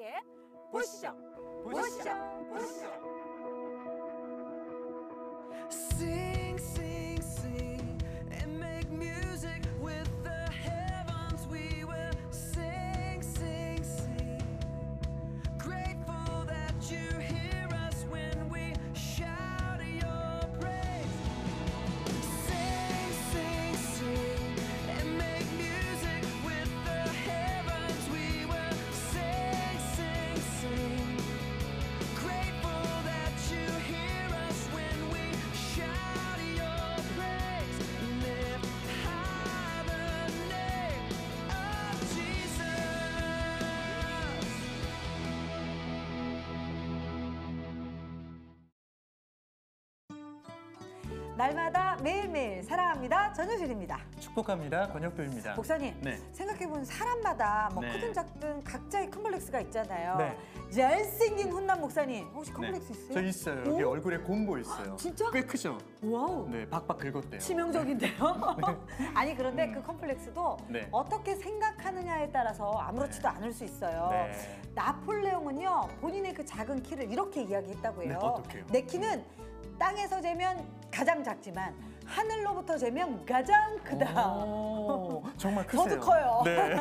함께 보시죠. Sing, sing, sing, and make music with the heavens. We will sing, sing, sing. Grateful that you hear us when we shout your praise. Sing, sing, sing, and make music with the heavens. We will sing, sing, sing. Grateful that you hear us when we shout your praise. Lift high the name of Jesus. 날마다 매일매일 사랑합니다. 전효실입니다. 축복합니다. 권혁도입니다. 목사님, 네. 생각해보면 사람마다 뭐 네. 크든 작든 각자의 컴플렉스가 있잖아요. 네. 잘생긴 훈남 목사님, 혹시 컴플렉스 있어요? 저 있어요. 여기 오? 얼굴에 곰보 있어요. 진짜? 꽤 크죠? 와우. 네, 박박 긁었대요. 치명적인데요? 아니 그런데 그 컴플렉스도 네. 어떻게 생각하느냐에 따라서 아무렇지도 않을 수 있어요. 네. 나폴레옹은요 본인의 그 작은 키를 이렇게 이야기했다고 해요. 네, 어떡해요? 내 키는 땅에서 재면 가장 작지만 하늘로부터 재면 가장 크다. 오, 정말 크세요. 저도 커요. 네.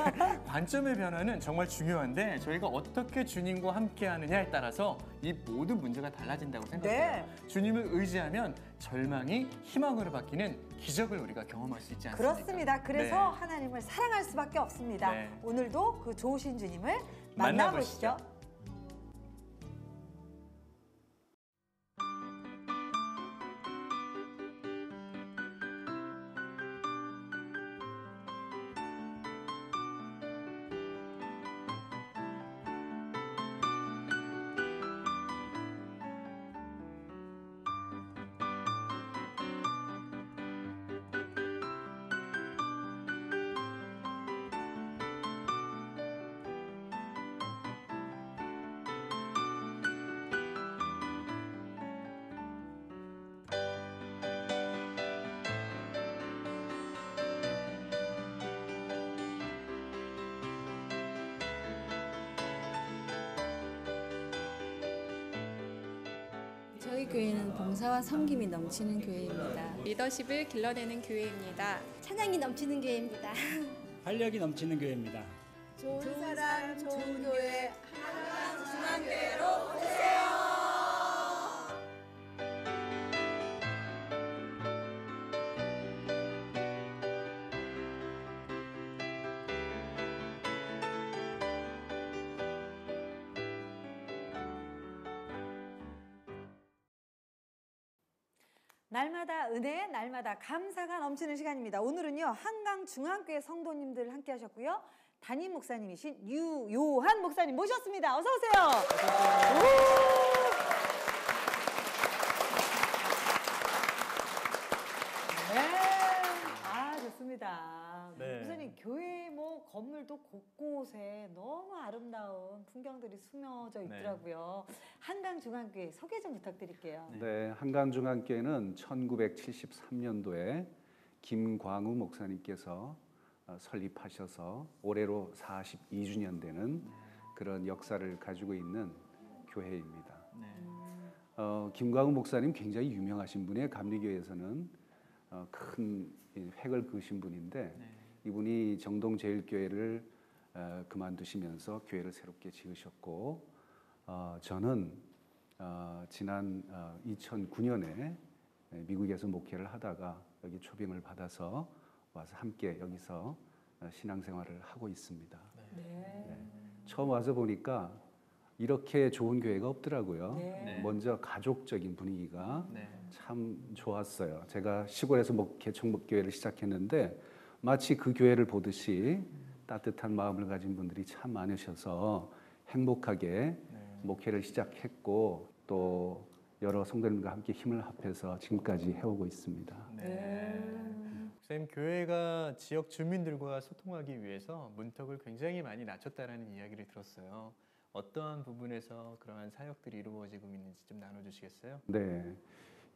관점의 변화는 정말 중요한데 저희가 어떻게 주님과 함께하느냐에 따라서 이 모든 문제가 달라진다고 생각해요. 네. 주님을 의지하면 절망이 희망으로 바뀌는 기적을 우리가 경험할 수 있지 않습니까? 그렇습니다. 그래서 네. 하나님을 사랑할 수밖에 없습니다. 네. 오늘도 그 좋으신 주님을 만나보시죠. 만나보시죠. 저희 교회는 봉사와 섬김이 넘치는 교회입니다. 리더십을 길러내는 교회입니다. 찬양이 넘치는 교회입니다. 활력이 넘치는 교회입니다. 좋은 사람, 좋은 교회. 날마다 은혜, 날마다 감사가 넘치는 시간입니다. 오늘은요 한강중앙교회 성도님들 함께 하셨고요. 담임 목사님이신 유요한 목사님 모셨습니다. 어서 오세요. 네, 아 좋습니다. 네. 목사님 교회 뭐 건물도 곳곳에 너무 아름다운 풍경들이 스며져 있더라고요. 한강중앙교회 소개 좀 부탁드릴게요. 네, 한강중앙교회는 1973년도에 김광우 목사님께서 설립하셔서 올해로 42주년 되는 그런 역사를 가지고 있는 교회입니다. 네. 김광우 목사님 굉장히 유명하신 분이에요. 감리교회에서는 큰 획을 그으신 분인데 네. 이분이 정동제일교회를 그만두시면서 교회를 새롭게 지으셨고 저는 지난 2009년에 미국에서 목회를 하다가 여기 초빙을 받아서 와서 함께 여기서 신앙생활을 하고 있습니다. 네. 처음 와서 보니까 이렇게 좋은 교회가 없더라고요. 네. 먼저 가족적인 분위기가 네. 참 좋았어요. 제가 시골에서 개척교회를 시작했는데 마치 그 교회를 보듯이 따뜻한 마음을 가진 분들이 참 많으셔서 행복하게 목회를 시작했고 또 여러 성도님과 함께 힘을 합해서 지금까지 해오고 있습니다. 선생님, 교회가 지역 주민들과 소통하기 위해서 문턱을 굉장히 많이 낮췄다라는 이야기를 들었어요. 어떠한 부분에서 그러한 사역들이 이루어지고 있는지 좀 나눠주시겠어요? 네,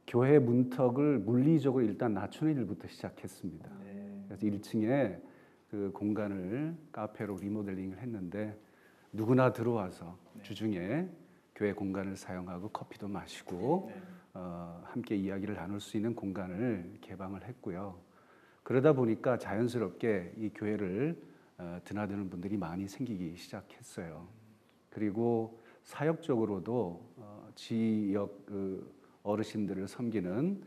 교회 문턱을 물리적으로 일단 낮추는 일부터 시작했습니다. 그래서 1층에 그 공간을 카페로 리모델링을 했는데 누구나 들어와서 주중에 교회 공간을 사용하고 커피도 마시고 함께 이야기를 나눌 수 있는 공간을 개방을 했고요. 그러다 보니까 자연스럽게 이 교회를 드나드는 분들이 많이 생기기 시작했어요. 그리고 사역적으로도 지역 어르신들을 섬기는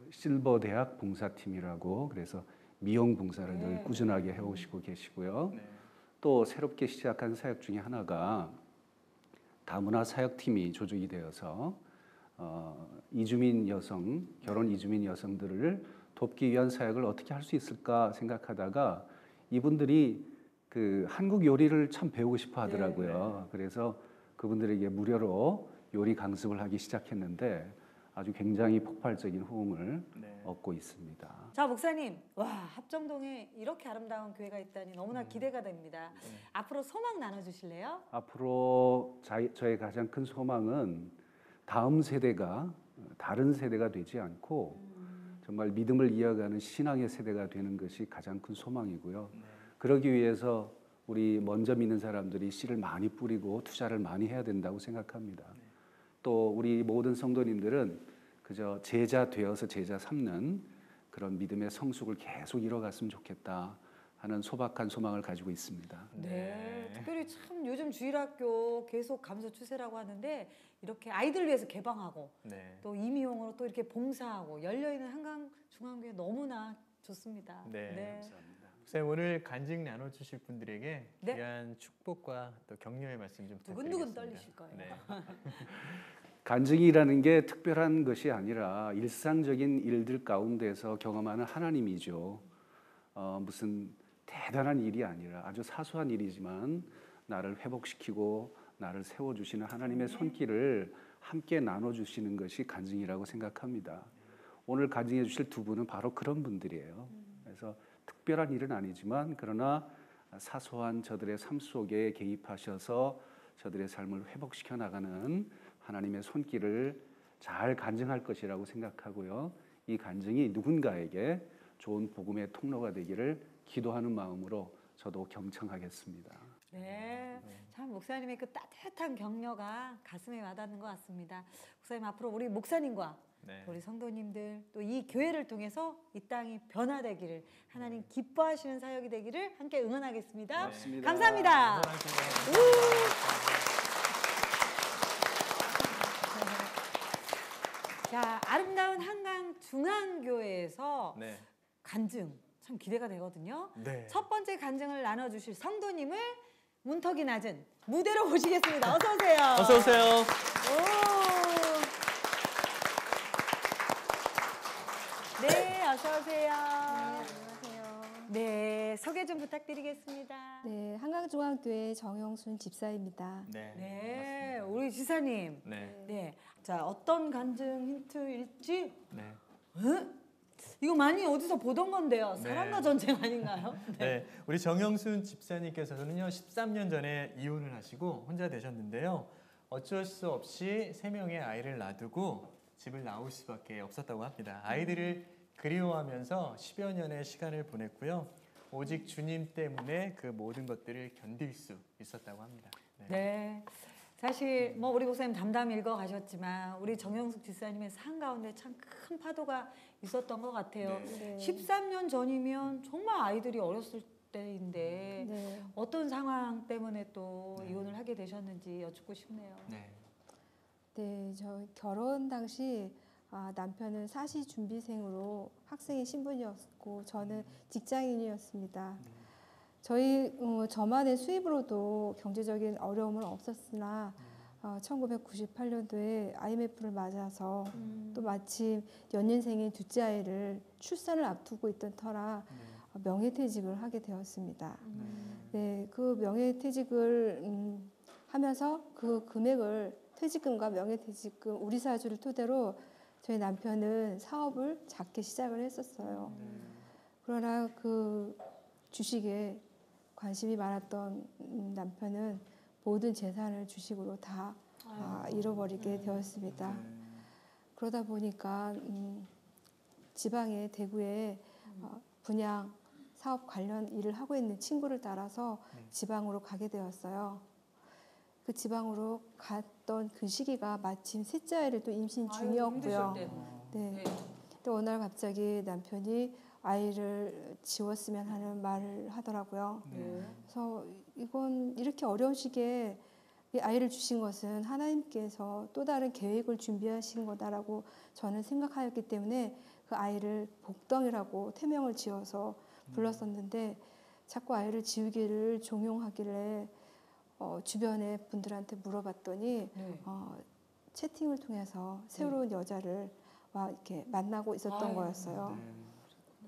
실버 대학 봉사팀이라고 그래서 미용 봉사를 늘 꾸준하게 해오시고 계시고요. 또 새롭게 시작한 사역 중에 하나가 다문화 사역팀이 조직이 되어서 이주민 여성, 결혼 이주민 여성들을 돕기 위한 사역을 어떻게 할 수 있을까 생각하다가 이분들이 그 한국 요리를 참 배우고 싶어 하더라고요. 그래서 그분들에게 무료로 요리 강습을 하기 시작했는데 아주 굉장히 폭발적인 호응을 얻고 있습니다. 자, 목사님, 와, 합정동에 이렇게 아름다운 교회가 있다니 너무나 기대가 됩니다. 앞으로 소망 나눠주실래요? 앞으로 저의 가장 큰 소망은 다음 세대가 다른 세대가 되지 않고 정말 믿음을 이어가는 신앙의 세대가 되는 것이 가장 큰 소망이고요. 그러기 위해서 우리 먼저 믿는 사람들이 씨를 많이 뿌리고 투자를 많이 해야 된다고 생각합니다. 또 우리 모든 성도님들은 그저 제자 되어서 제자 삼는 그런 믿음의 성숙을 계속 이뤄갔으면 좋겠다 하는 소박한 소망을 가지고 있습니다. 네. 특별히 참 요즘 주일학교 계속 감소 추세라고 하는데 이렇게 아이들 위해서 개방하고 또 임의용으로 또 이렇게 봉사하고 열려있는 한강중앙교회 너무나 좋습니다. 감사합니다. 목사님 오늘 간증 나눠주실 분들에게 귀한 축복과 또 격려의 말씀 좀 부탁드리겠습니다. 두근두근 떨리실 거예요. 간증이라는 게 특별한 것이 아니라 일상적인 일들 가운데서 경험하는 하나님이죠. 무슨 대단한 일이 아니라 아주 사소한 일이지만 나를 회복시키고 나를 세워주시는 하나님의 손길을 함께 나눠주시는 것이 간증이라고 생각합니다. 오늘 간증해 주실 두 분은 바로 그런 분들이에요. 그래서 특별한 일은 아니지만 그러나 사소한 저들의 삶 속에 개입하셔서 저들의 삶을 회복시켜 나가는 하나님의 손길을 잘 간증할 것이라고 생각하고요. 이 간증이 누군가에게 좋은 복음의 통로가 되기를 기도하는 마음으로 저도 경청하겠습니다. 네, 참 목사님의 그 따뜻한 격려가 가슴에 와닿는 것 같습니다. 목사님 앞으로 우리 목사님과 또 우리 성도님들 또 이 교회를 통해서 이 땅이 변화되기를 하나님 기뻐하시는 사역이 되기를 함께 응원하겠습니다. 감사합니다. 자, 아름다운 한강중앙교회에서 간증 참 기대가 되거든요. 첫 번째 간증을 나눠주실 성도님을 문턱이 낮은 무대로 모시겠습니다. 어서 오세요. 어서 오세요. 네, 어서 오세요. 안녕하세요. 네, 소개 좀 부탁드리겠습니다. 네, 한강중앙교회 정영순 집사입니다. 네, 우리 지사님. 네. 자, 어떤 간증 힌트일지? 이거 많이 어디서 보던 건데요. 사랑과 전쟁 아닌가요? 우리 정영순 집사님께서는요 13년 전에 이혼을 하시고 혼자 되셨는데요. 어쩔 수 없이 3명의 아이를 놔두고 집을 나올 수밖에 없었다고 합니다. 아이들을 그리워하면서 10여 년의 시간을 보냈고요. 오직 주님 때문에 그 모든 것들을 견딜 수 있었다고 합니다. 네. 사실 뭐 우리 목사님 담담히 읽어가셨지만 우리 정영숙 집사님의 삶 가운데 참 큰 파도가 있었던 것 같아요. 13년 전이면 정말 아이들이 어렸을 때인데 어떤 상황 때문에 또 이혼을 하게 되셨는지 여쭙고 싶네요. 네, 저 결혼 당시 남편은 사시 준비생으로 학생의 신분이었고 저는 직장인이었습니다. 저만의 수입으로도 경제적인 어려움은 없었으나 1998년도에 IMF를 맞아서 또 마침 연년생인 둘째 아이를 출산을 앞두고 있던 터라 명예퇴직을 하게 되었습니다. 네, 그 명예퇴직을 하면서 그 금액을 퇴직금과 명예퇴직금 우리 사주를 토대로 저희 남편은 사업을 작게 시작을 했었어요. 그러나 그 주식에 관심이 많았던 남편은 모든 재산을 주식으로 다 잃어버리게 되었습니다. 그러다 보니까 지방의 대구에 분양 사업 관련 일을 하고 있는 친구를 따라서 지방으로 가게 되었어요. 그 지방으로 갔던 그 시기가 마침 셋째 아이를 또 임신 중이었고요. 네. 또 어느 날 갑자기 남편이 아이를 지웠으면 하는 말을 하더라고요. 그래서 이건 이렇게 어려운 시기에 이 아이를 주신 것은 하나님께서 또 다른 계획을 준비하신 거다라고 저는 생각하였기 때문에 그 아이를 복덩이라고 태명을 지어서 불렀었는데 자꾸 아이를 지우기를 종용하길래 주변의 분들한테 물어봤더니 채팅을 통해서 새로운 여자를 이렇게 만나고 있었던 거였어요.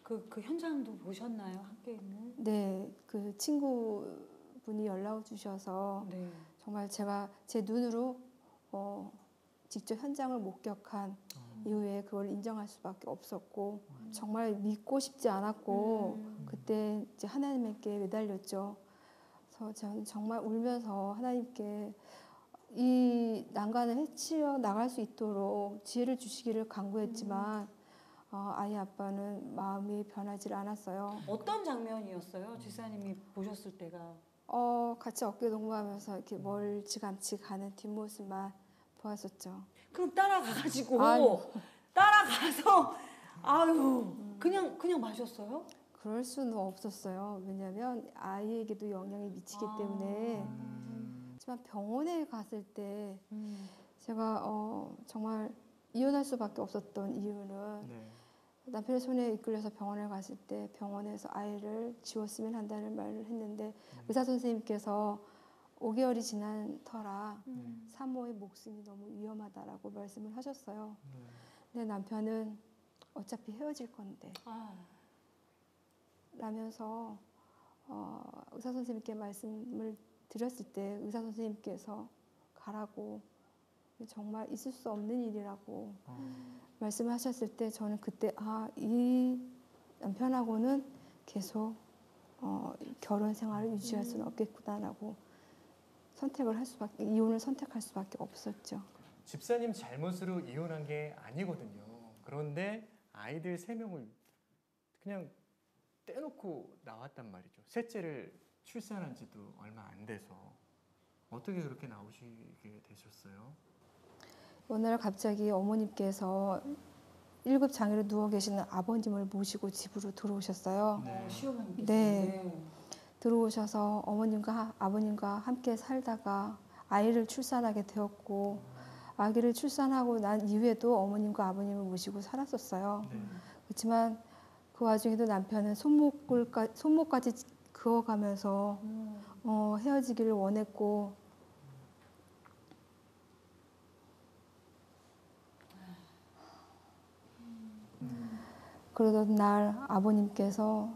그 현장도 보셨나요? 함께 있는? 네, 그 친구분이 연락을 주셔서 네. 정말 제가 제 눈으로 직접 현장을 목격한 이후에 그걸 인정할 수밖에 없었고 정말 믿고 싶지 않았고 그때 이제 하나님께 매달렸죠. 그래서 저는 정말 울면서 하나님께 이 난간을 헤치어 나갈 수 있도록 지혜를 주시기를 간구했지만 아이 아빠는 마음이 변하지 않았어요. 어떤 장면이었어요? 지사님이 보셨을 때가? 같이 어깨 동무하면서 이렇게 멀찌감치 가는 뒷모습만 보았었죠. 그럼 따라가가지고 아유. 따라가서 그냥 마셨어요? 그럴 수는 없었어요. 왜냐하면 아이에게도 영향이 미치기 때문에. 하지만 병원에 갔을 때 제가 정말 이혼할 수밖에 없었던 이유는 남편의 손에 이끌려서 병원에 갔을 때 병원에서 아이를 지웠으면 한다는 말을 했는데 의사 선생님께서 5개월이 지난 터라 산모의 목숨이 너무 위험하다라고 말씀을 하셨어요. 근데 남편은 어차피 헤어질 건데 라면서 의사 선생님께 말씀을 드렸을 때 의사 선생님께서 가라고 정말 있을 수 없는 일이라고 말씀하셨을 때 저는 그때 이 남편하고는 계속 결혼 생활을 유지할 수는 없겠구나라고 이혼을 선택할 수밖에 없었죠. 집사님 잘못으로 이혼한 게 아니거든요. 그런데 아이들 3명을 그냥 떼놓고 나왔단 말이죠. 셋째를 출산한 지도 얼마 안 돼서. 어떻게 그렇게 나오시게 되셨어요? 오늘 갑자기 어머님께서 1급 장애로 누워 계시는 아버님을 모시고 집으로 들어오셨어요. 시어머님께서. 네. 들어오셔서 어머님과 아버님과 함께 살다가 아이를 출산하게 되었고 아기를 출산하고 난 이후에도 어머님과 아버님을 모시고 살았었어요. 그렇지만 그 와중에도 남편은 손목까지 그어가면서 헤어지기를 원했고 그러던 날 아버님께서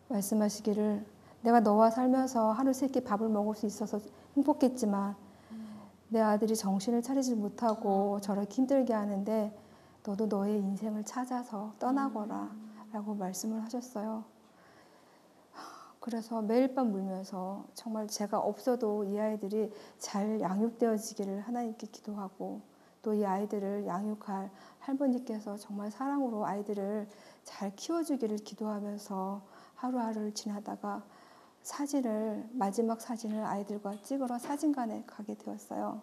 말씀하시기를 내가 너와 살면서 하루 세 끼 밥을 먹을 수 있어서 행복했지만 내 아들이 정신을 차리지 못하고 저렇게 힘들게 하는데 너도 너의 인생을 찾아서 떠나거라 라고 말씀을 하셨어요. 그래서 매일 밤 울면서 정말 제가 없어도 이 아이들이 잘 양육되어지기를 하나님께 기도하고 또 이 아이들을 양육할 할머니께서 정말 사랑으로 아이들을 잘 키워주기를 기도하면서 하루하루를 지나다가 마지막 사진을 아이들과 찍으러 사진관에 가게 되었어요.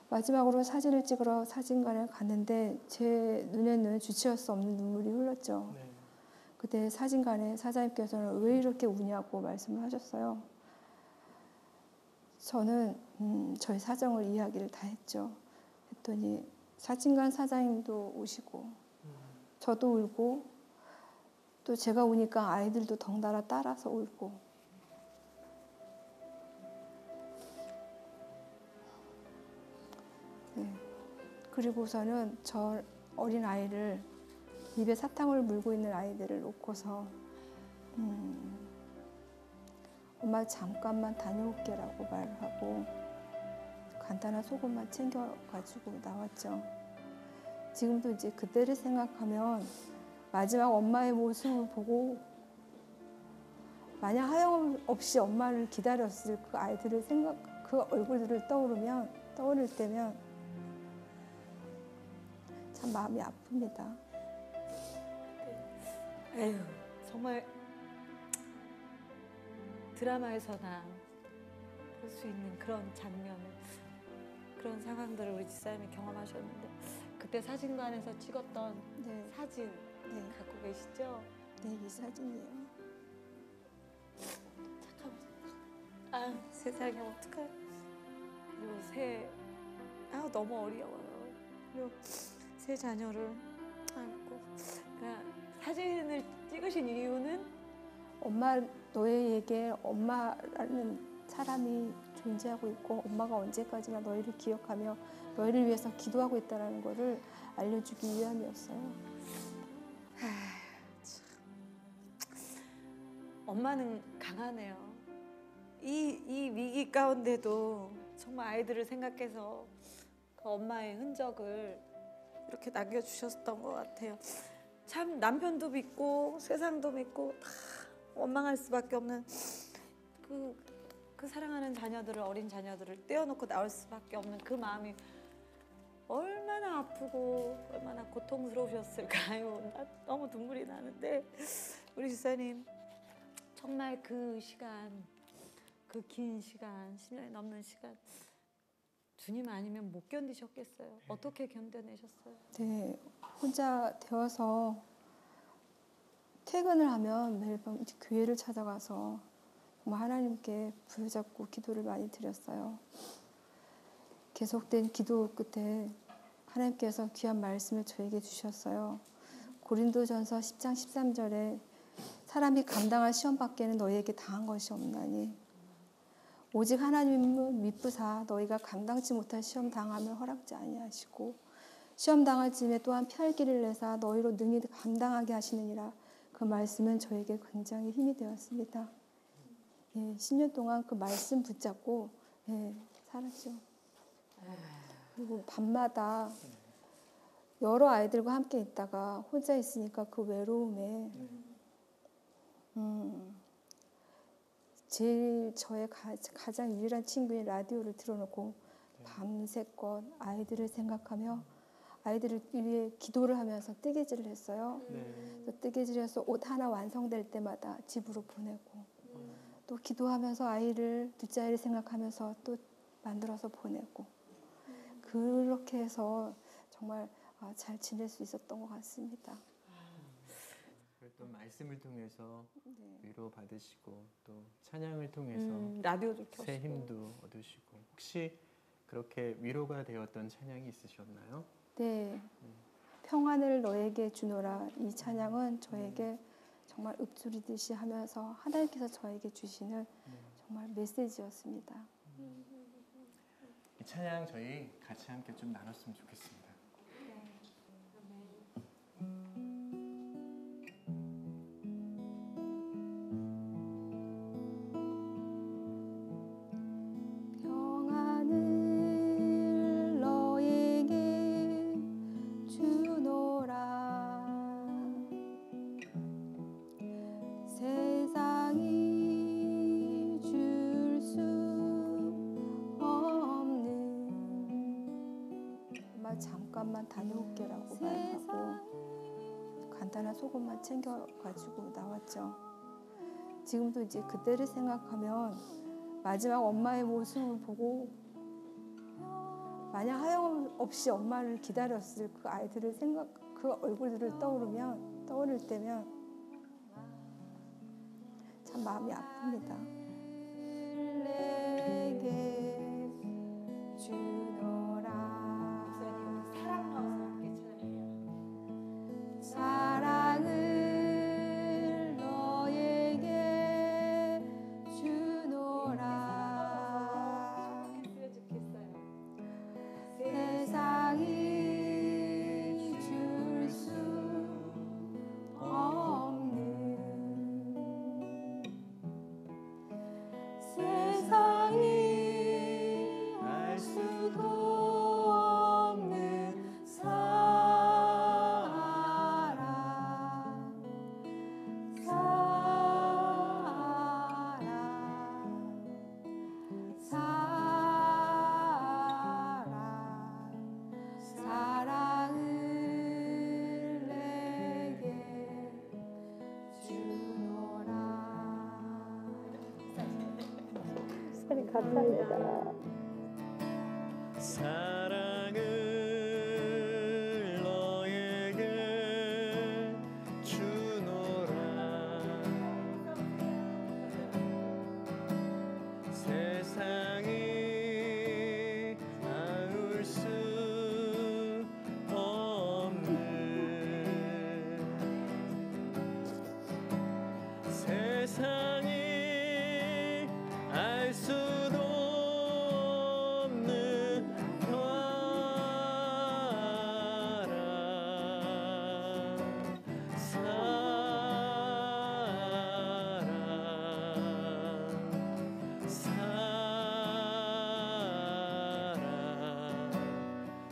마지막으로 사진을 찍으러 사진관에 갔는데 제 눈에는 주체할 수 없는 눈물이 흘렀죠. 그때 사진관에 사장님께서는 왜 이렇게 우냐고 말씀을 하셨어요. 저는 저희 사정을 이야기를 다 했죠. 했더니 사진관 사장님도 우시고 저도 울고 또 제가 우니까 아이들도 덩달아 따라서 울고 그리고서는 저 어린 아이를 입에 사탕을 물고 있는 아이들을 놓고서 엄마 잠깐만 다녀올게라고 말을 하고 간단한 속옷만 챙겨가지고 나왔죠. 지금도 이제 그때를 생각하면 마지막 엄마의 모습을 보고 마냥 하염없이 엄마를 기다렸을 그 아이들을 그 얼굴들을 떠오를 때면 참 마음이 아픕니다. 에휴, 정말 드라마에서나 볼 수 있는 그런 장면을, 그런 상황들을 우리 집사님이 경험하셨는데, 그때 사진관에서 찍었던 네, 사진 네, 갖고 계시죠? 네, 이 사진이에요. 아, 세상에 어떡해. 그리고 너무 어려워요. 그리고 세 자녀를, 아이고. 그러니까 사진을 찍으신 이유는 엄마, 너희에게 엄마라는 사람이 존재하고 있고 엄마가 언제까지나 너희를 기억하며 너희를 위해서 기도하고 있다는 것을 알려주기 위함이었어요. 엄마는 강하네요. 이 위기 가운데도 정말 아이들을 생각해서 그 엄마의 흔적을 이렇게 남겨주셨던 것 같아요. 참 남편도 믿고 세상도 믿고 다 원망할 수밖에 없는 그 사랑하는 자녀들을, 어린 자녀들을 떼어놓고 나올 수밖에 없는 그 마음이 얼마나 아프고 얼마나 고통스러우셨을까요? 나 너무 눈물이 나는데 우리 집사님 정말 그 시간, 그 긴 시간, 10년이 넘는 시간 주님 아니면 못 견디셨겠어요. 어떻게 견뎌내셨어요? 네, 혼자 되어서 퇴근을 하면 매일 밤 이제 교회를 찾아가서 정말 하나님께 부여잡고 기도를 많이 드렸어요. 계속된 기도 끝에 하나님께서 귀한 말씀을 저에게 주셨어요. 고린도전서 10장 13절에 사람이 감당할 시험 밖에는 너희에게 당한 것이 없나니 오직 하나님은 미쁘사 너희가 감당치 못할 시험 당함을 허락지 아니하시고 시험 당할 즈음에 또한 피할 길을 내사 너희로 능히 감당하게 하시느니라. 그 말씀은 저에게 굉장히 힘이 되었습니다. 예, 10년 동안 그 말씀 붙잡고 살았죠. 그리고 밤마다 여러 아이들과 함께 있다가 혼자 있으니까 그 외로움에 제일 저의 가장 유일한 친구인 라디오를 틀어놓고 밤새껏 아이들을 생각하며 아이들을 위해 기도를 하면서 뜨개질을 했어요. 또 뜨개질해서 옷 하나 완성될 때마다 집으로 보내고 또 기도하면서 아이를, 둘째 아이를 생각하면서 또 만들어서 보내고 그렇게 해서 정말 잘 지낼 수 있었던 것 같습니다. 또 말씀을 통해서 네. 위로 받으시고 또 찬양을 통해서 라디오도 켰고 새 힘도 얻으시고 혹시 그렇게 위로가 되었던 찬양이 있으셨나요? 네, 평안을 너에게 주노라. 이 찬양은 저에게 정말 읊조리듯이 하면서 하나님께서 저에게 주시는 정말 메시지였습니다. 이 찬양 저희 같이 함께 좀 나눴으면 좋겠습니다. 평안을 너에게 주노라. 세상이 줄 수 없는 정말 잠깐만 다녀올게라고 말하고 간단한 속옷만 챙겨가지고 나왔죠. 지금도 이제 그때를 생각하면 마지막 엄마의 모습을 보고 마냥 하염없이 엄마를 기다렸을 그 아이들을 그 얼굴들을 떠오를 때면 참 마음이 아픕니다. 내게 주노라. 사랑하면서 함께 찬양해요. 사랑을 너에게 주노라. 했으면 좋겠어요. 세상이 줄 수 없는 감사합니다. 사랑을 너에게 주노라. 세상이 아울 수 없는 세상이 알 수도 없는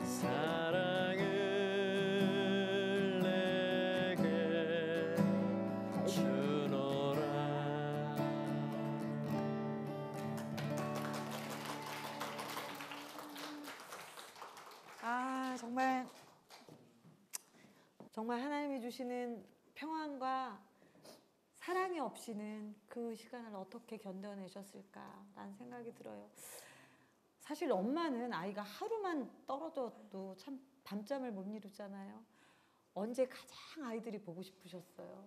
사랑을 내게 주노라. 아, 정말 하나님이 주시는 평안과 사랑이 없이는 그 시간을 어떻게 견뎌내셨을까라는 생각이 들어요. 사실 엄마는 아이가 하루만 떨어져도 참 밤잠을 못 이루잖아요. 언제 가장 아이들이 보고 싶으셨어요?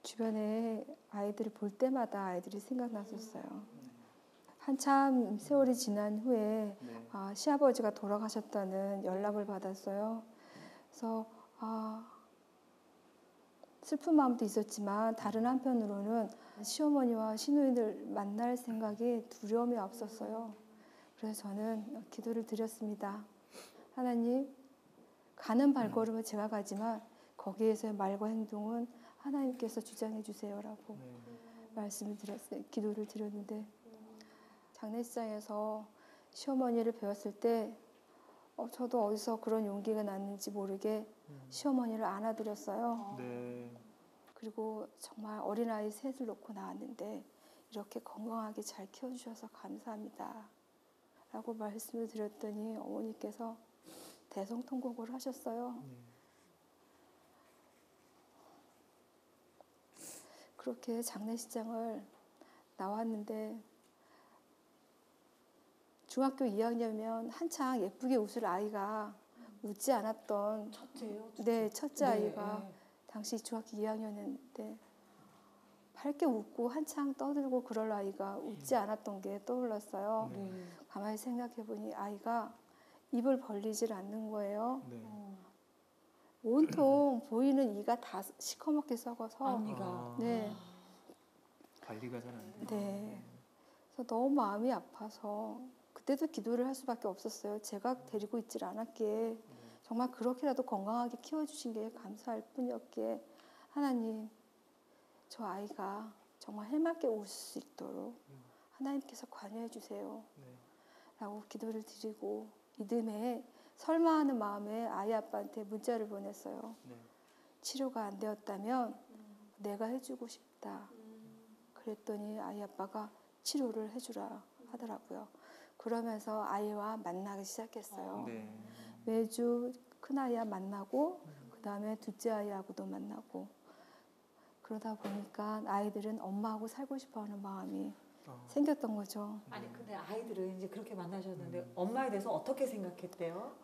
주변에 아이들을 볼 때마다 아이들이 생각났었어요. 한참 세월이 지난 후에 시아버지가 돌아가셨다는 연락을 받았어요. 그래서 슬픈 마음도 있었지만 다른 한편으로는 시어머니와 시누이를 만날 생각에 두려움이 앞섰어요. 그래서 저는 기도를 드렸습니다. 하나님, 가는 발걸음은 제가 가지만 거기에서의 말과 행동은 하나님께서 주장해 주세요라고 말씀을 드렸어요. 기도를 드렸는데 장례식장에서 시어머니를 배웠을 때 저도 어디서 그런 용기가 났는지 모르게 시어머니를 안아드렸어요. 네. 그리고 정말 어린아이 셋을 놓고 나왔는데 이렇게 건강하게 잘 키워주셔서 감사합니다 라고 말씀을 드렸더니 어머니께서 대성통곡을 하셨어요. 그렇게 장례식장을 나왔는데 중학교 2학년이면 한창 예쁘게 웃을 아이가 웃지 않았던 첫째요? 네, 첫째 아이가 네. 당시 중학교 2학년이었는데 밝게 웃고 한창 떠들고 그럴 아이가 웃지 않았던 게 떠올랐어요. 네. 가만히 생각해보니 아이가 입을 벌리질 않는 거예요. 네. 온통 보이는 이가 다 시커멓게 썩어서 앞니가. 네, 관리가 잘 안 돼요. 네. 그래서 너무 마음이 아파서 그때도 기도를 할 수밖에 없었어요. 제가 데리고 있질 않았기에 정말 그렇게라도 건강하게 키워주신 게 감사할 뿐이었기에 하나님, 저 아이가 정말 해맑게 웃을 수 있도록 하나님께서 관여해 주세요 라고 기도를 드리고 이듬해 설마 하는 마음에 아이 아빠한테 문자를 보냈어요. 치료가 안 되었다면 내가 해주고 싶다. 그랬더니 아이 아빠가 치료를 해주라 하더라고요. 그러면서 아이와 만나기 시작했어요. 네. 매주 큰아이와 만나고 그 다음에 둘째 아이하고도 만나고 그러다 보니까 아이들은 엄마하고 살고 싶어하는 마음이 생겼던 거죠. 아니 근데 아이들은 이제 그렇게 만나셨는데 엄마에 대해서 어떻게 생각했대요?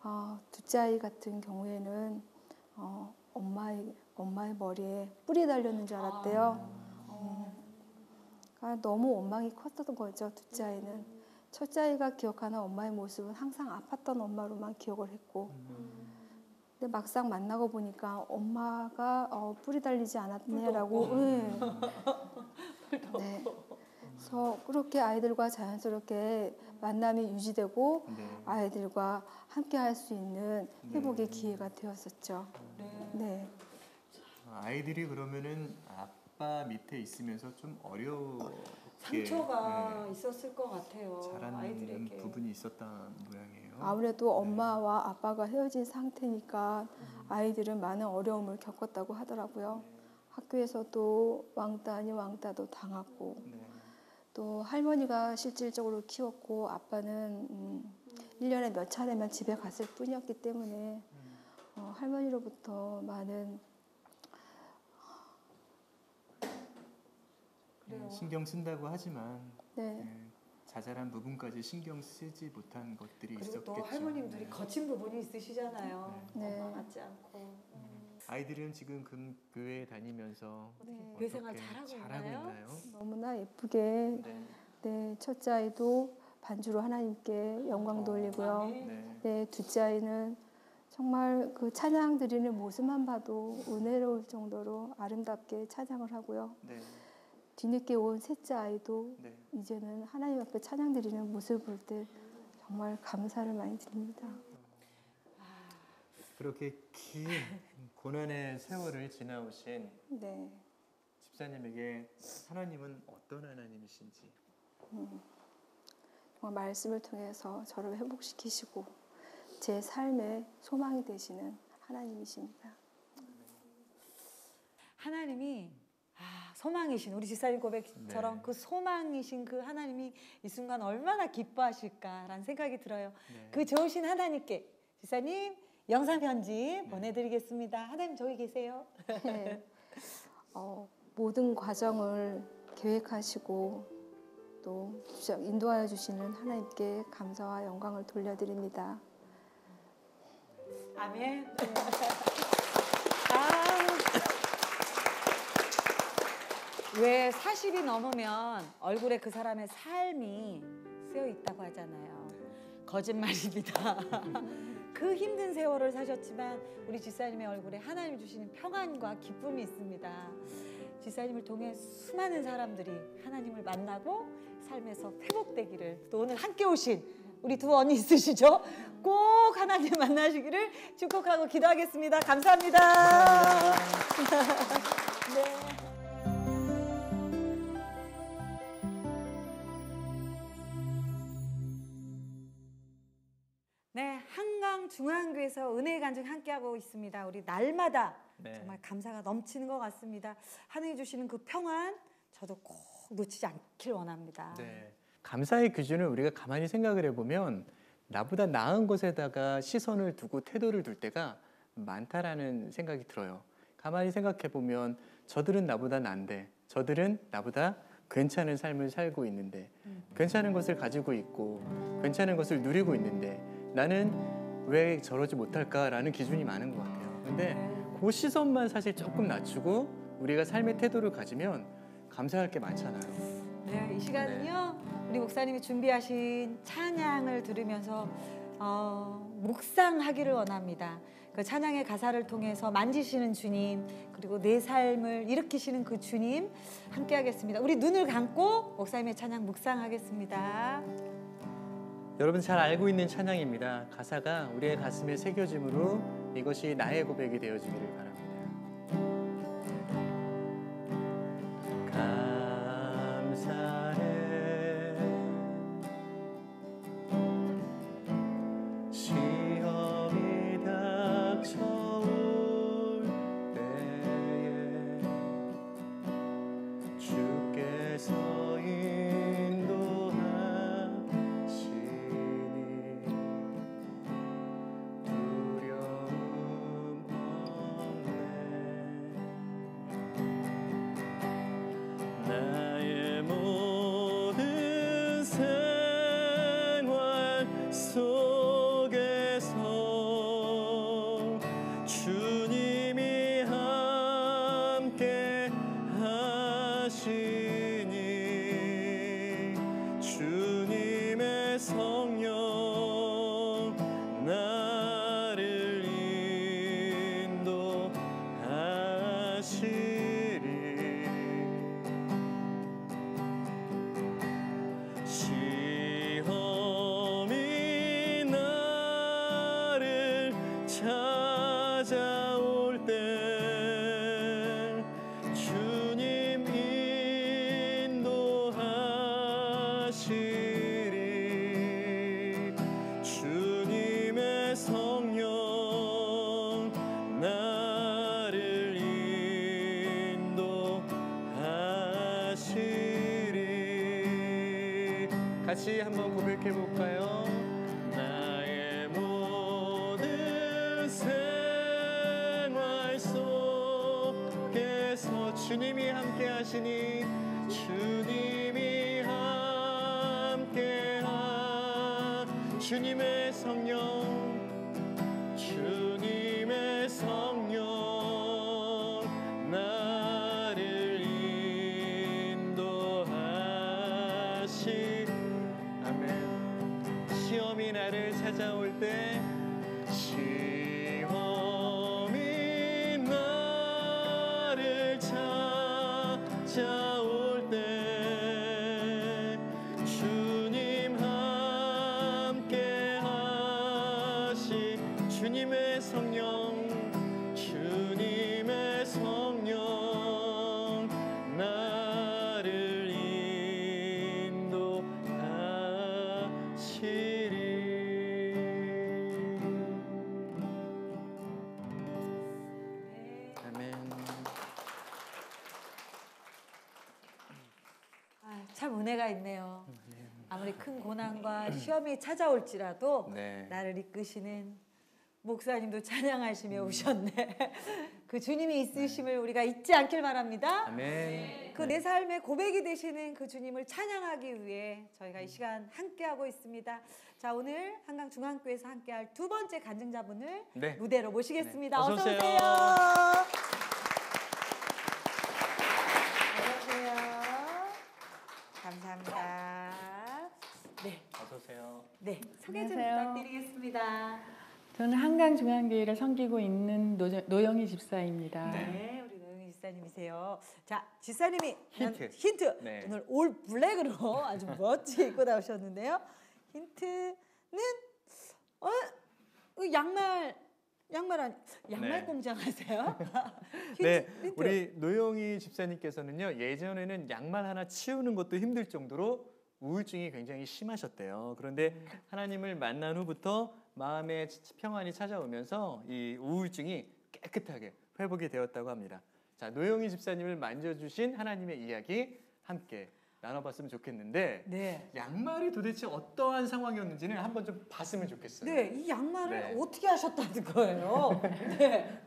둘째 아이 같은 경우에는 엄마의 머리에 뿔이 달렸는 줄 알았대요. 그러니까 너무 원망이 컸던 거죠. 둘째 아이는. 첫째 아이가 기억하는 엄마의 모습은 항상 아팠던 엄마로만 기억을 했고 근데 막상 만나고 보니까 엄마가 뿔이 달리지 않았네라고 네. 그래서 그렇게 아이들과 자연스럽게 만남이 유지되고 아이들과 함께 할 수 있는 회복의 기회가 되었었죠. 네. 아이들이 그러면은 아빠 밑에 있으면서 좀 어렵게 상처가 있었을 것 같아요. 자라는 아이들에게. 부분이 있었던 모양이에요. 아무래도 엄마와 아빠가 헤어진 상태니까 아이들은 많은 어려움을 겪었다고 하더라고요. 학교에서도 왕따 아닌 왕따도 당하고 또 할머니가 실질적으로 키웠고 아빠는 1년에 몇 차례만 집에 갔을 뿐이었기 때문에 할머니로부터 많은 그래요. 신경 쓴다고 하지만 네. 자잘한 부분까지 신경 쓰지 못한 것들이 그리고 있었겠죠. 또 할머님들이 네. 거친 부분이 있으시잖아요. 네. 엄마 같지 않고. 아이들은 지금 교회에 다니면서 네. 교회 생활 어떻게 잘하고 있나요? 있나요? 너무나 예쁘게 네. 네, 첫째 아이도 반주로 하나님께 영광 돌리고요. 네. 네, 둘째 아이는 정말 그 찬양 드리는 모습만 봐도 은혜로울 정도로 아름답게 찬양을 하고요. 네. 뒤늦게 온 셋째 아이도 네. 이제는 하나님 앞에 찬양 드리는 모습을 볼 때 정말 감사를 많이 드립니다. 그렇게 긴 고난의 세월을 지나오신 네, 집사님에게 하나님은 어떤 하나님이신지. 정말 말씀을 통해서 저를 회복시키시고 제 삶의 소망이 되시는 하나님이십니다. 하나님이 소망이신 우리 집사님 고백처럼 네. 그 소망이신 그 하나님이 이 순간 얼마나 기뻐하실까라는 생각이 들어요. 네. 그 좋으신 하나님께 집사님 영상 편지 보내드리겠습니다. 하나님 저기 계세요. 네. 모든 과정을 계획하시고 또 인도하여 주시는 하나님께 감사와 영광을 돌려드립니다. 아멘. 왜 40이 넘으면 얼굴에 그 사람의 삶이 쓰여 있다고 하잖아요. 거짓말입니다. 그 힘든 세월을 사셨지만 우리 집사님의 얼굴에 하나님 주시는 평안과 기쁨이 있습니다. 집사님을 통해 수많은 사람들이 하나님을 만나고 삶에서 회복되기를, 또 오늘 함께 오신 우리 두 언니 있으시죠? 꼭 하나님 만나시기를 축복하고 기도하겠습니다. 감사합니다. 네. 네, 한강중앙교회에서 은혜의 간증 함께하고 있습니다. 우리 날마다 네. 정말 감사가 넘치는 것 같습니다. 하나님 주시는 그 평안 저도 꼭 놓치지 않길 원합니다. 네. 감사의 기준을 우리가 가만히 생각을 해보면 나보다 나은 곳에다가 시선을 두고 태도를 둘 때가 많다라는 생각이 들어요. 가만히 생각해보면 저들은 나보다 난데, 저들은 나보다 괜찮은 삶을 살고 있는데, 괜찮은 것을 가지고 있고 괜찮은 것을 누리고 있는데 나는 왜 저러지 못할까라는 기준이 많은 것 같아요. 근데 그 시선만 사실 조금 낮추고 우리가 삶의 태도를 가지면 감사할 게 많잖아요. 네, 이 시간은요 우리 목사님이 준비하신 찬양을 들으면서 묵상하기를 원합니다. 그 찬양의 가사를 통해서 만지시는 주님, 그리고 내 삶을 일으키시는 그 주님 함께 하겠습니다. 우리 눈을 감고 목사님의 찬양 묵상하겠습니다. 여러분 잘 알고 있는 찬양입니다. 가사가 우리의 가슴에 새겨짐으로 이것이 나의 고백이 되어주기를 바랍니다. 감사해 시험이 닥쳐올 때에 주께서 나의 모든 생활 속에서 주님이 함께 하시니 주님의 성령 나를 인도하시니 시험이 나를 찾아올 때 주님 인도하시리 주님의 성령 나를 인도하시리. 같이 한번 고백해 볼까요? 나의 모든 생활 속에서 주님이 함께 하시니 주님의 성령 주님의 성령 나를 인도하시 아멘. 시험이 나를 찾아올 때 시험이 나를 찾아올 때 주님 함께 하시 주님의 성령 주님의 성령 나를 인도하시리. 아멘. 아, 참 은혜가 있네요. 아무리 큰 고난과 시험이 찾아올지라도 네. 나를 이끄시는 목사님도 찬양하시며 오셨네. 그 주님이 있으심을 우리가 잊지 않길 바랍니다. 아멘. 그 내 삶의 고백이 되시는 그 주님을 찬양하기 위해 저희가 이 시간 함께하고 있습니다. 자, 오늘 한강중앙교회에서 함께할 두 번째 간증자분을 네. 무대로 모시겠습니다. 네. 어서 어서 오세요. 오세요. 어서 오세요. 감사합니다. 네, 어서 오세요. 네, 소개 좀 안녕하세요. 부탁드리겠습니다. 저는 한강중앙교회를 섬기고 있는 노영희 집사입니다. 네, 우리 노영희 집사님이세요. 자, 집사님이 힌트. 네. 오늘 올 블랙으로 아주 멋지게 입고 나오셨는데요. 힌트는 양말 아니 양말 네. 공장 하세요? 네, 힌트. 우리 노영희 집사님께서는요 예전에는 양말 하나 치우는 것도 힘들 정도로 우울증이 굉장히 심하셨대요. 그런데 하나님을 만난 후부터 마음의 평안이 찾아오면서 이 우울증이 깨끗하게 회복이 되었다고 합니다. 자, 노영희 집사님을 만져주신 하나님의 이야기 함께 나눠봤으면 좋겠는데 네. 양말이 도대체 어떠한 상황이었는지는 한번 좀 봤으면 좋겠어요. 네, 이 양말을 네. 어떻게 하셨다는 거예요? 네.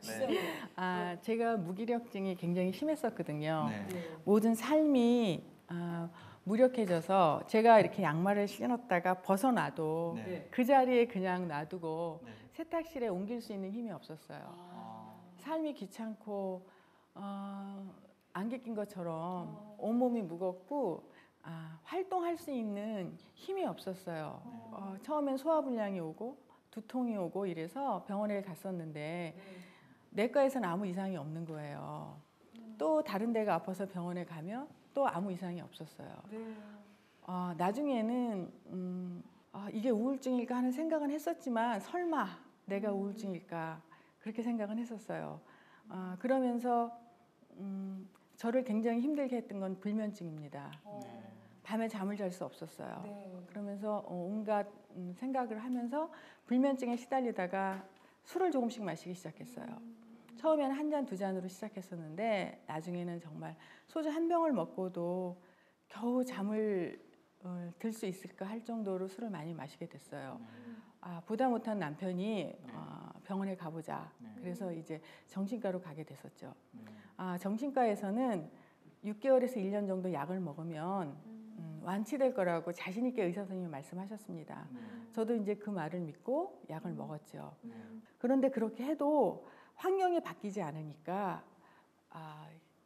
아, 제가 무기력증이 굉장히 심했었거든요. 네. 모든 삶이 무력해져서 제가 이렇게 양말을 신었다가 벗어놔도 네. 그 자리에 그냥 놔두고 네. 세탁실에 옮길 수 있는 힘이 없었어요. 삶이 귀찮고 안개 낀 것처럼 온몸이 무겁고 활동할 수 있는 힘이 없었어요. 처음엔 소화불량이 오고 두통이 오고 이래서 병원에 갔었는데 내과에서는 아무 이상이 없는 거예요. 또 다른 데가 아파서 병원에 가면 또 아무 이상이 없었어요. 나중에는 이게 우울증일까 하는 생각은 했었지만 설마 내가 우울증일까 그렇게 생각은 했었어요. 그러면서 저를 굉장히 힘들게 했던 건 불면증입니다. 밤에 잠을 잘 수 없었어요. 그러면서 온갖 생각을 하면서 불면증에 시달리다가 술을 조금씩 마시기 시작했어요. 처음에는 한 잔, 두 잔으로 시작했었는데 나중에는 정말 소주 한 병을 먹고도 겨우 잠을 들 수 있을까 할 정도로 술을 많이 마시게 됐어요. 보다 못한 남편이 병원에 가보자. 그래서 이제 정신과로 가게 됐었죠. 정신과에서는 6개월에서 1년 정도 약을 먹으면 완치될 거라고 자신 있게 의사 선생님이 말씀하셨습니다. 저도 이제 그 말을 믿고 약을 먹었죠. 그런데 그렇게 해도 환경이 바뀌지 않으니까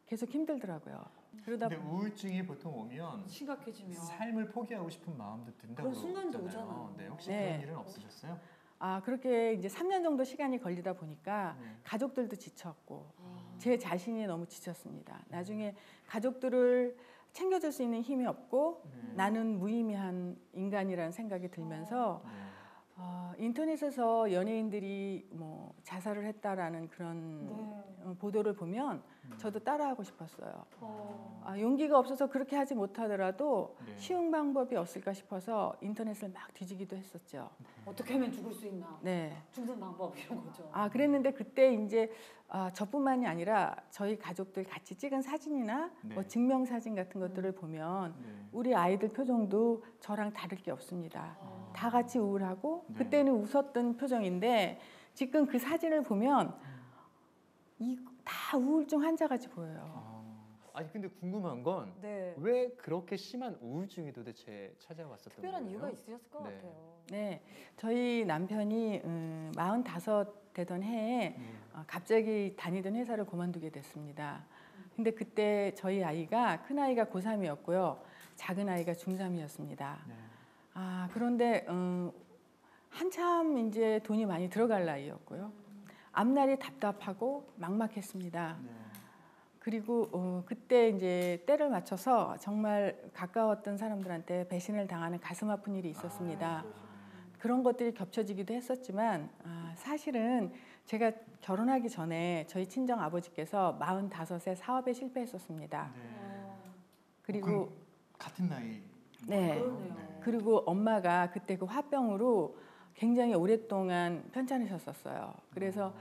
계속 힘들더라고요. 그러다 근데 우울증이 보통 오면 심각해지면 삶을 포기하고 싶은 마음도 든다고 그런 순간도 그러잖아요. 오잖아요. 네, 혹시 네. 그런 일은 없으셨어요? 그렇게 이제 3년 정도 시간이 걸리다 보니까 가족들도 지쳤고 제 자신이 너무 지쳤습니다. 나중에 가족들을 챙겨줄 수 있는 힘이 없고 나는 무의미한 인간이라는 생각이 들면서 인터넷에서 연예인들이 뭐 자살을 했다라는 그런 보도를 보면 저도 따라하고 싶었어요. 용기가 없어서 그렇게 하지 못하더라도 쉬운 방법이 없을까 싶어서 인터넷을 막 뒤지기도 했었죠. 어떻게 하면 죽을 수 있나? 네. 죽는 방법 이런 거죠. 그랬는데 그때 이제 저뿐만이 아니라 저희 가족들 같이 찍은 사진이나 뭐 증명 사진 같은 것들을 보면 우리 아이들 표정도 저랑 다를 게 없습니다. 다 같이 우울하고 그때는 웃었던 표정인데 지금 그 사진을 보면 다 우울증 환자같이 보여요. 아니 근데 궁금한 건 네. 왜 그렇게 심한 우울증이 도대체 찾아왔었던 특별한 거예요? 이유가 있으셨을 것 네. 같아요. 네, 저희 남편이 45 되던 해에 갑자기 다니던 회사를 그만두게 됐습니다. 근데 그때 저희 아이가 큰 아이가 고3이었고요, 작은 아이가 중3이었습니다. 네. 그런데 한참 이제 돈이 많이 들어갈 나이였고요. 앞날이 답답하고 막막했습니다. 네. 그리고 그때 이제 때를 맞춰서 정말 가까웠던 사람들한테 배신을 당하는 가슴 아픈 일이 있었습니다. 그런 것들이 겹쳐지기도 했었지만 사실은 제가 결혼하기 전에 저희 친정 아버지께서 45세 사업에 실패했었습니다. 그리고 같은 나이. 네. 그리고 엄마가 그때 그 화병으로 굉장히 오랫동안 편찮으셨었어요. 그래서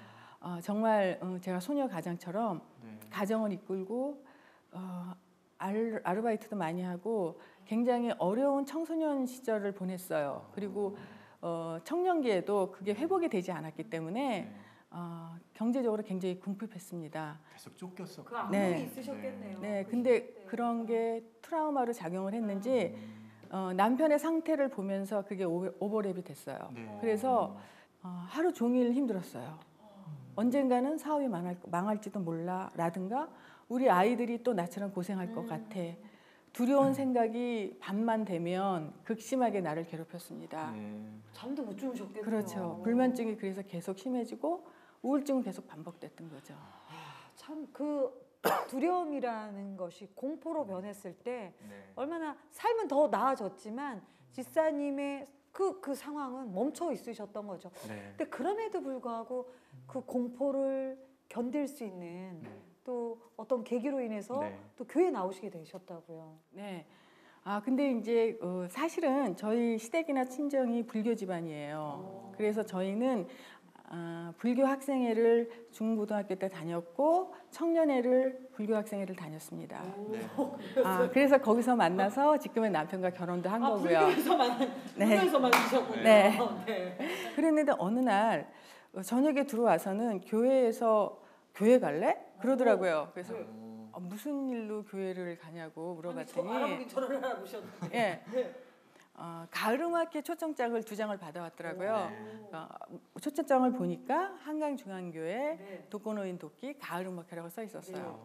정말 제가 소녀 가장처럼 네. 가정을 이끌고 아르바이트도 많이 하고 굉장히 어려운 청소년 시절을 보냈어요. 그리고 청년기에도 그게 회복이 되지 않았기 때문에 경제적으로 굉장히 궁핍했습니다. 계속 쫓겼어. 그 악몽이 네. 있으셨겠네요. 네, 근데 그런 게 트라우마로 작용을 했는지 남편의 상태를 보면서 그게 오버랩이 됐어요. 네. 그래서 하루 종일 힘들었어요. 언젠가는 사업이 망할지도 몰라라든가 우리 아이들이 또 나처럼 고생할 것 같아. 두려운 생각이 밤만 되면 극심하게 나를 괴롭혔습니다. 네. 잠도 못 주무셨겠네요. 그렇죠. 불면증이 그래서 계속 심해지고 우울증은 계속 반복됐던 거죠. 참 그 두려움이라는 것이 공포로 변했을 때 네. 얼마나 삶은 더 나아졌지만 지사님의 그 상황은 멈춰 있으셨던 거죠. 네. 근데 그럼에도 불구하고 그 공포를 견딜 수 있는 또 어떤 계기로 인해서 네. 또 교회 나오시게 되셨다고요. 네. 근데 이제 사실은 저희 시댁이나 친정이 불교 집안이에요. 그래서 저희는 불교 학생회를 중고등학교 때 다녔고 청년회를 불교 학생회를 다녔습니다. 네. 그래서 거기서 만나서 지금의 남편과 결혼도 한 거고요. 불교에서 만나셨군요. 네. 네. 그랬는데 어느 날 저녁에 들어와서는 교회에서 교회 갈래? 그러더라고요. 그래서 무슨 일로 교회를 가냐고 물어봤더니 알아보긴 저를 알아보셨는데. 예. 가을음악회 초청장을 2장을 받아왔더라고요. 초청장을 보니까 한강중앙교회 독거노인 돕기 가을음악회라고 써 있었어요.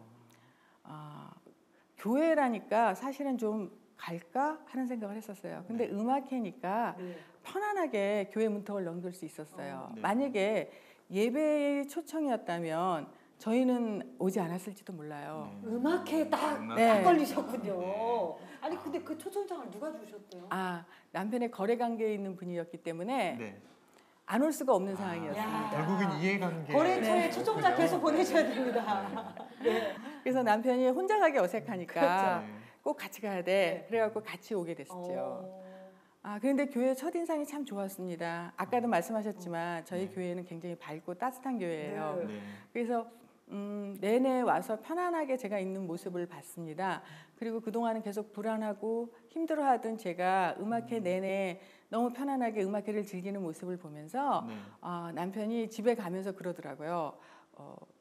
교회라니까 사실은 좀 갈까 하는 생각을 했었어요. 근데 음악회니까 편안하게 교회 문턱을 넘길 수 있었어요. 만약에 예배 초청이었다면 저희는 오지 않았을지도 몰라요. 음악회에 딱 네. 걸리셨군요. 아니 근데 그 초청장을 누가 주셨대요? 남편의 거래 관계에 있는 분이었기 때문에 네. 안 올 수가 없는 상황이었습니다. 결국은 이해관계. 거래처에 초청장 계속 보내셔야 됩니다. 네. 그래서 남편이 혼자 가기 어색하니까 네. 꼭 같이 가야 돼. 그래갖고 같이 오게 됐죠. 그런데 교회 첫인상이 참 좋았습니다. 아까도 말씀하셨지만 저희 교회는 굉장히 밝고 따뜻한 교회예요. 네. 그래서 내내 와서 편안하게 제가 있는 모습을 봤습니다. 그리고 그동안은 계속 불안하고 힘들어하던 제가 음악회 내내 너무 편안하게 음악회를 즐기는 모습을 보면서 네. 남편이 집에 가면서 그러더라고요.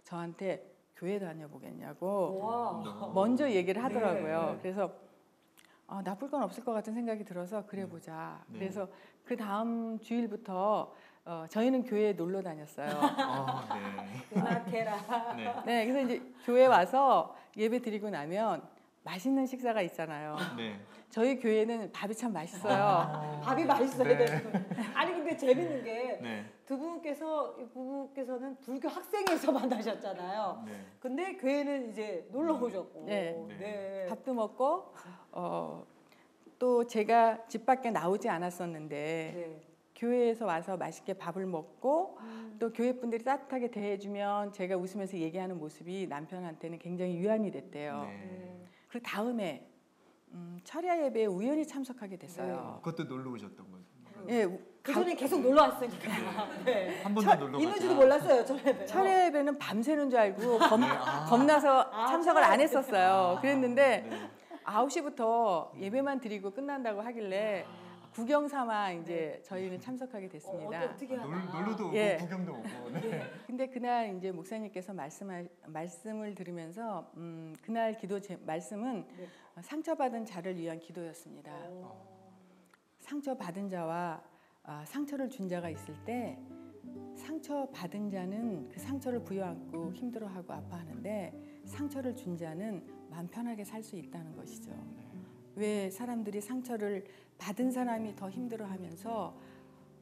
저한테 교회 다녀보겠냐고 먼저 얘기를 하더라고요. 그래서 나쁠 건 없을 것 같은 생각이 들어서 그래 보자. 네. 그래서 그 다음 주일부터 저희는 교회에 놀러 다녔어요. 네. 음악회라. 네. 네, 그래서 이제 교회 와서 예배 드리고 나면 맛있는 식사가 있잖아요. 네. 저희 교회는 밥이 참 맛있어요. 밥이 맛있어야 네. 되는. 아니 근데 재밌는 게 네. 두 부부께서는 불교 학생에서 만나셨잖아요. 네. 근데 교회는 이제 놀러 오셨고. 네. 네. 밥도 먹고 또 제가 집 밖에 나오지 않았었는데 네. 교회에서 와서 맛있게 밥을 먹고 또 교회 분들이 따뜻하게 대해주면 제가 웃으면서 얘기하는 모습이 남편한테는 굉장히 위안이 됐대요. 네. 그 다음에 철야 예배에 우연히 참석하게 됐어요. 그것도 놀러 오셨던 거죠. 예, 그 전에 계속 놀러 왔으니까. 네. 한 번도 놀러 있는지도 몰랐어요, 저는. 철야 예배는 밤새는 줄 알고 겁나서 참석을 안 했었어요. 그랬는데 9시부터 예배만 드리고 끝난다고 하길래 구경 삼아 이제 저희는 참석하게 됐습니다. 어떻게 놀러도 오고 예. 구경도 오고. 네. 근데 그날 이제 목사님께서 말씀을 들으면서 그날 기도 말씀은 상처받은 자를 위한 기도였습니다. 상처받은 자와 상처를 준 자가 있을 때 상처받은 자는 그 상처를 부여안고 힘들어하고 아파하는데 상처를 준 자는 마음 편하게 살 수 있다는 것이죠. 왜 사람들이 상처를 받은 사람이 더 힘들어하면서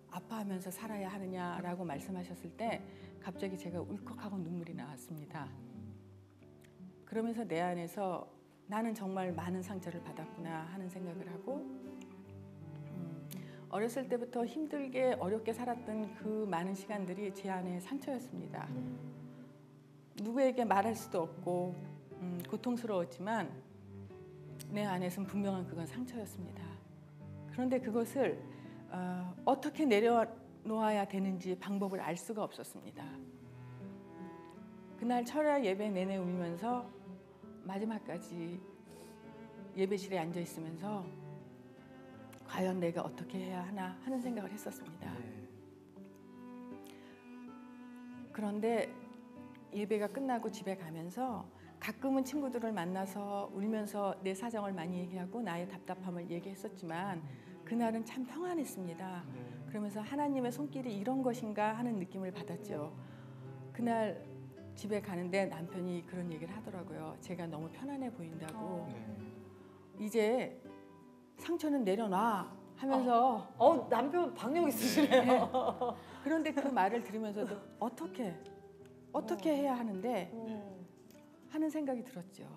아파하면서 살아야 하느냐라고 말씀하셨을 때 갑자기 제가 울컥하고 눈물이 나왔습니다. 그러면서 내 안에서 나는 정말 많은 상처를 받았구나 하는 생각을 하고 어렸을 때부터 힘들게 어렵게 살았던 그 많은 시간들이 제 안에 상처였습니다. 누구에게 말할 수도 없고 고통스러웠지만 내 안에서는 분명한 그건 상처였습니다. 그런데 그것을 어떻게 내려놓아야 되는지 방법을 알 수가 없었습니다. 그날 철야 예배 내내 울면서 마지막까지 예배실에 앉아 있으면서 과연 내가 어떻게 해야 하나 하는 생각을 했었습니다. 그런데 예배가 끝나고 집에 가면서 가끔은 친구들을 만나서 울면서 내 사정을 많이 얘기하고 나의 답답함을 얘기했었지만 그날은 참 평안했습니다. 그러면서 하나님의 손길이 이런 것인가 하는 느낌을 받았죠. 그날 집에 가는데 남편이 그런 얘기를 하더라고요. 제가 너무 편안해 보인다고. 이제 상처는 내려놔 하면서 남편 박력 있으시네요. 그런데 그 말을 들으면서도 어떻게 해야 하는데 하는 생각이 들었죠.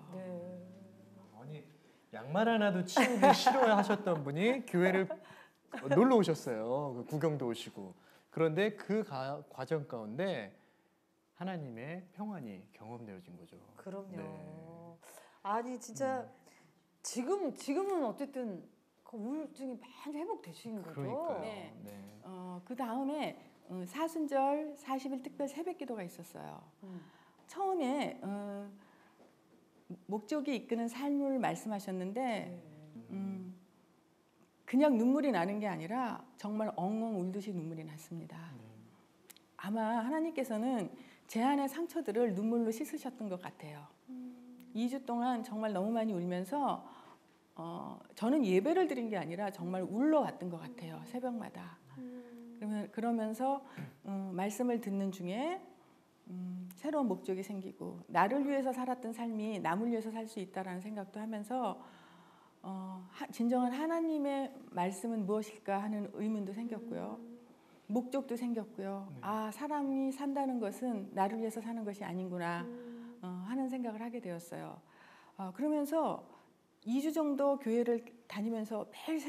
아니 양말 하나도 치우기 싫어하셨던 분이 교회를 놀러 오셨어요. 구경도 오시고. 그런데 그 과정 가운데 하나님의 평안이 경험되어진 거죠. 그럼요. 네. 아니 진짜 지금은 어쨌든 그 우울증이 많이 회복되신 거죠. 그러니까요. 네. 네. 그 다음에 사순절 40일 특별 새벽기도가 있었어요. 처음에 목적이 이끄는 삶을 말씀하셨는데 그냥 눈물이 나는 게 아니라 정말 엉엉 울듯이 눈물이 났습니다. 아마 하나님께서는 제 안의 상처들을 눈물로 씻으셨던 것 같아요. 2주 동안 정말 너무 많이 울면서 저는 예배를 드린 게 아니라 정말 울러왔던 것 같아요. 새벽마다. 그러면서 말씀을 듣는 중에 새로운 목적이 생기고 나를 위해서 살았던 삶이 남을 위해서 살 수 있다라는 생각도 하면서 진정한 하나님의 말씀은 무엇일까 하는 의문도 생겼고요. 목적도 생겼고요. 아, 사람이 산다는 것은 나를 위해서 사는 것이 아닌구나 하는 생각을 하게 되었어요. 그러면서 2주 정도 교회를 다니면서 매일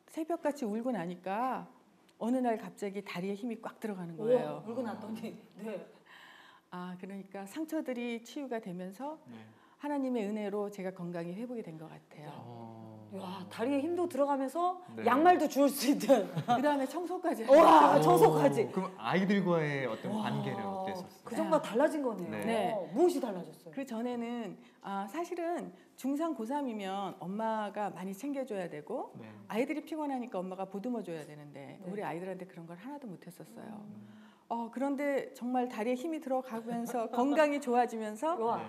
새벽같이 울고 나니까 어느 날 갑자기 다리에 힘이 꽉 들어가는 거예요. 울고 났더니 그러니까 상처들이 치유가 되면서 하나님의 은혜로 제가 건강이 회복이 된 것 같아요. 야, 다리에 힘도 들어가면서 네. 양말도 주울 수 있는. 그 다음에 청소까지. 와, 청소까지. 그럼 아이들과의 어떤 관계는 어땠었어요? 그 정도가 달라진 거네요. 네. 무엇이 달라졌어요? 그 전에는 사실은 중3, 고3이면 엄마가 많이 챙겨줘야 되고 네. 아이들이 피곤하니까 엄마가 보듬어줘야 되는데 우리 아이들한테 그런 걸 하나도 못했었어요. 그런데 정말 다리에 힘이 들어가면서 건강이 좋아지면서 네.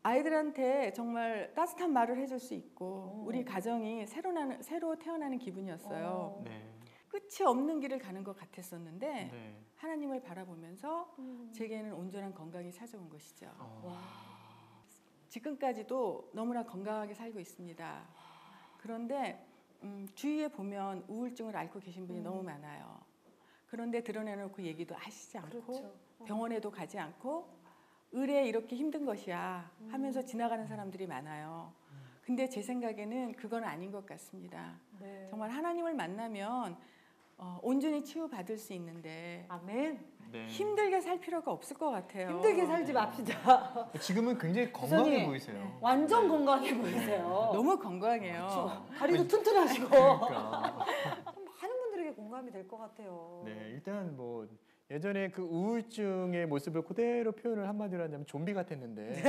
아이들한테 정말 따뜻한 말을 해줄 수 있고 우리 가정이 새로 태어나는 기분이었어요. 네. 끝이 없는 길을 가는 것 같았었는데 네. 하나님을 바라보면서 제게는 온전한 건강이 찾아온 것이죠. 지금까지도 너무나 건강하게 살고 있습니다. 그런데 주위에 보면 우울증을 앓고 계신 분이 너무 많아요. 그런데 드러내놓고 얘기도 하시지 않고 병원에도 가지 않고 의뢰 이렇게 힘든 것이야 하면서 지나가는 사람들이 많아요. 근데 제 생각에는 그건 아닌 것 같습니다. 네. 정말 하나님을 만나면 온전히 치유받을 수 있는데 아멘. 네. 힘들게 살 필요가 없을 것 같아요. 힘들게 살지 맙시다. 지금은 굉장히 건강해 교수님, 보이세요. 완전 건강해 보이세요. 너무 건강해요. 다리도 튼튼하시고. 그러니까. 많은 분들에게 공감이 될 것 같아요. 네, 일단 뭐 예전에 그 우울증의 모습을 그대로 표현을 한마디로 하자면 좀비 같았는데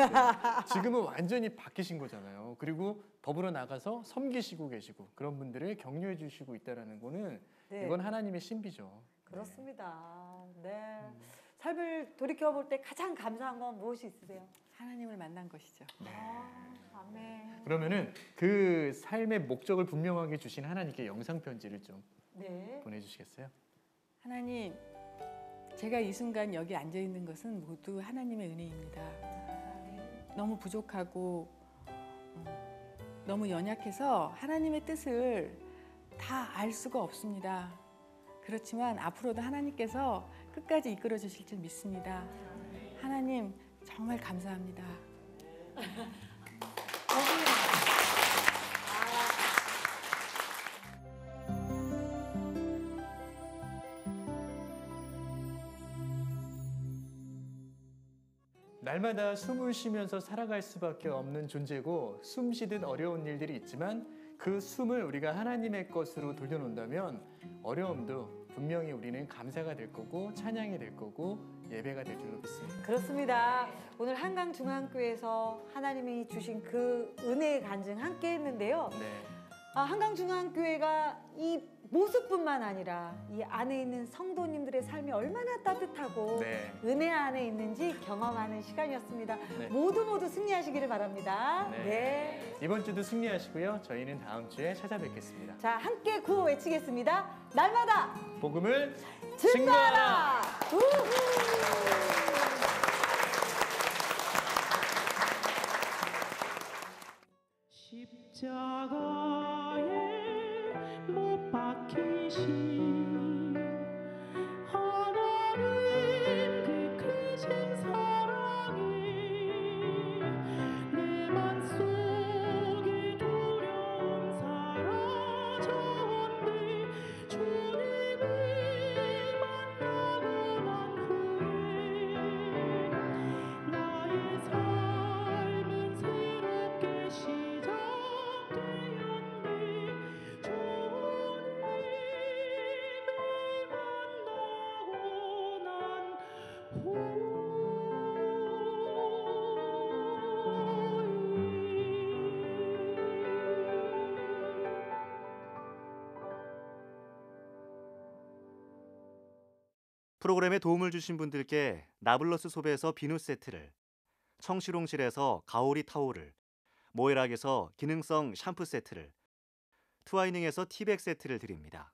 지금은 완전히 바뀌신 거잖아요. 그리고 더불어 나가서 섬기시고 계시고 그런 분들을 격려해 주시고 있다는 거는 네. 이건 하나님의 신비죠. 그렇습니다. 네. 삶을 돌이켜 볼 때 가장 감사한 건 무엇이 있으세요? 하나님을 만난 것이죠. 아멘. 그러면은 그 삶의 목적을 분명하게 주신 하나님께 영상 편지를 좀 네. 보내주시겠어요? 하나님, 제가 이 순간 여기 앉아 있는 것은 모두 하나님의 은혜입니다. 너무 부족하고 너무 연약해서 하나님의 뜻을 다 알 수가 없습니다. 그렇지만 앞으로도 하나님께서 끝까지 이끌어 주실 줄 믿습니다. 하나님 정말 감사합니다. 날마다 숨을 쉬면서 살아갈 수밖에 없는 존재고 숨 쉬듯 어려운 일들이 있지만 그 숨을 우리가 하나님의 것으로 돌려놓는다면 어려움도 분명히 우리는 감사가 될 거고 찬양이 될 거고 예배가 될 줄로 믿습니다. 그렇습니다. 오늘 한강중앙교회에서 하나님이 주신 그 은혜의 간증 함께 했는데요. 네. 한강중앙교회가 이 모습뿐만 아니라 이 안에 있는 성도님들의 삶이 얼마나 따뜻하고 네. 은혜 안에 있는지 경험하는 시간이었습니다. 네. 모두 승리하시기를 바랍니다. 네. 네. 이번 주도 승리하시고요. 저희는 다음 주에 찾아뵙겠습니다. 자, 함께 구호 외치겠습니다. 날마다 복음을 증거하라! 우후! 십자가에 못 박히신 하나님 그 크신 사랑이 내 맘속에 두려움 사라졌네. 주님을 만나고 난 후에 나의 삶은 새롭게 시작되었네. 주님을 만나고 난 프로그램에 도움을 주신 분들께 나블러스 소배에서 비누 세트를, 청실홍실에서 가오리 타올을, 모에락에서 기능성 샴푸 세트를, 투아이닝에서 티백 세트를 드립니다.